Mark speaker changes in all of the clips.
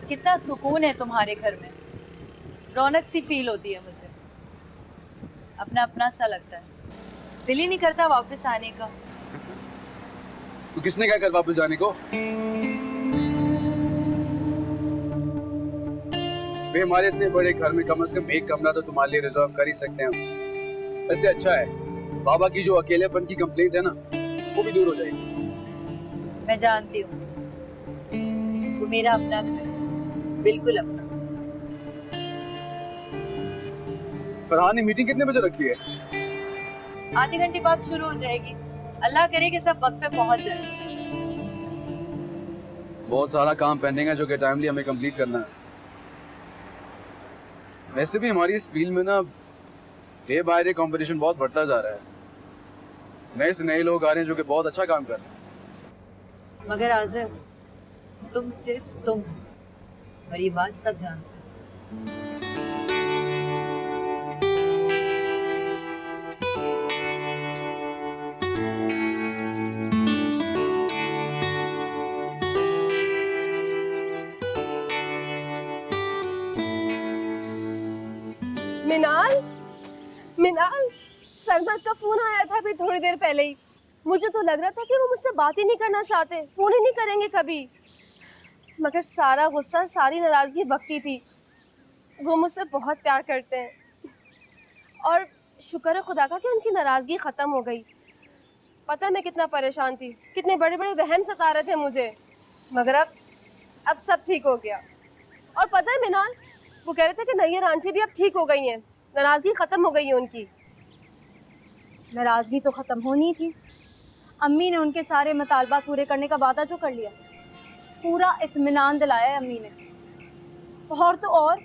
Speaker 1: कितना सुकून है तुम्हारे घर में, रौनक सी फील होती है मुझे, अपना अपना सा लगता है, दिल ही नहीं करता वापस आने का।
Speaker 2: तो किसने क्या कर वापस जाने को? भाई हमारे इतने बड़े घर में कम से कम एक कमरा तो तुम्हारे लिए रिजर्व कर ही सकते हैं हम। वैसे अच्छा है, बाबा की जो अकेलेपन की कंप्लेंट है ना, वो भी दूर हो जाएगी।
Speaker 1: मैं जानती हूँ, वो मेरा अपना घर है, बिल्कुल अपना।
Speaker 2: फरहान ने मीटिंग कितने बजे रखी है?
Speaker 1: आधे घंटे बाद शुरू हो जाएगी। अल्लाह करे कि सब वक्त पे पहुंच जाए।
Speaker 2: बहुत सारा काम पेंडिंग है जो कि टाइमली हमें कंप्लीट करना है। वैसे भी हमारी इस फील्ड में ना डे बाय डे कंपटीशन बहुत बढ़ता जा रहा है। नए से नए लोग आ रहे हैं जो कि बहुत अच्छा काम कर रहे हैं।
Speaker 1: मगर आज़म, तुम सिर्फ तुम हो, और ये बात सब जानते हैं।
Speaker 3: मिनाल, मिनाल, सरमद का फोन आया था अभी थोड़ी देर पहले ही। मुझे तो लग रहा था कि वो मुझसे बात ही नहीं करना चाहते, फोन ही नहीं करेंगे कभी। मगर सारा गुस्सा, सारी नाराजगी बकती थी। वो मुझसे बहुत प्यार करते हैं और शुक्र है खुदा का कि उनकी नाराजगी ख़त्म हो गई। पता है मैं कितना परेशान थी, कितने बड़े बड़े वहम सता रहे थे मुझे, मगर अब सब ठीक हो गया। और पता है मिनाल, वो कह रहे थे कि नैयर आंटी भी अब ठीक हो गई हैं, नाराजगी ख़त्म हो गई है उनकी।
Speaker 4: नाराज़गी तो ख़त्म होनी थी। अम्मी ने उनके सारे मुतालबा पूरे करने का वादा जो कर लिया, पूरा इत्मीनान दिलाया है अम्मी ने। और तो और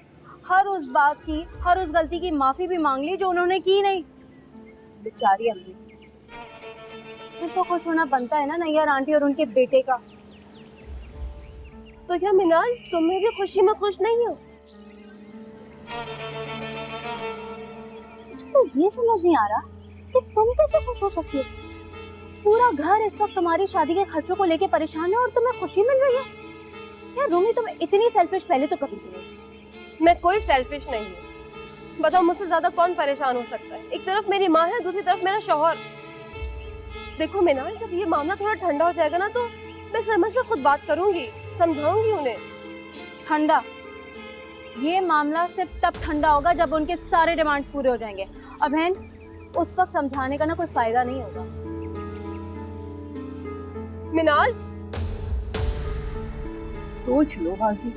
Speaker 4: हर उस बात की, हर उस गलती की माफ़ी भी मांग ली जो उन्होंने की नहीं। बेचारी अम्मी, फिर तो खुश होना बनता है ना नैयर आंटी और उनके बेटे का।
Speaker 3: तो क्या मिनाल, तुम मेरी खुशी में खुश नहीं हो?
Speaker 4: तो ये समझ नहीं आ रहा कि तुम कैसे खुश हो सकती हो। पूरा घर इस वक्त तुम्हारी शादी के खर्चों को लेके परेशान है और तुम्हें खुशी मिल रही है। यार रूमी, तुम इतनी सेल्फिश पहले तो कभी नहीं थी।
Speaker 3: मैं कोई सेल्फिश नहीं हूँ। बताओ मुझसे ज्यादा कौन परेशान हो सकता है? एक तरफ मेरी माँ है, दूसरी तरफ मेरा शौहर। देखो मिनाल, जब ये मामला थोड़ा ठंडा हो जाएगा ना, तो मैं सरमद से खुद बात करूंगी, समझाऊंगी उन्हें।
Speaker 4: ठंडा? ये मामला सिर्फ तब ठंडा होगा जब उनके सारे डिमांड्स पूरे हो जाएंगे। और बहन, उस वक्त समझाने का ना कोई फायदा नहीं होगा।
Speaker 3: मिनाल,
Speaker 4: सोच लो बाजी।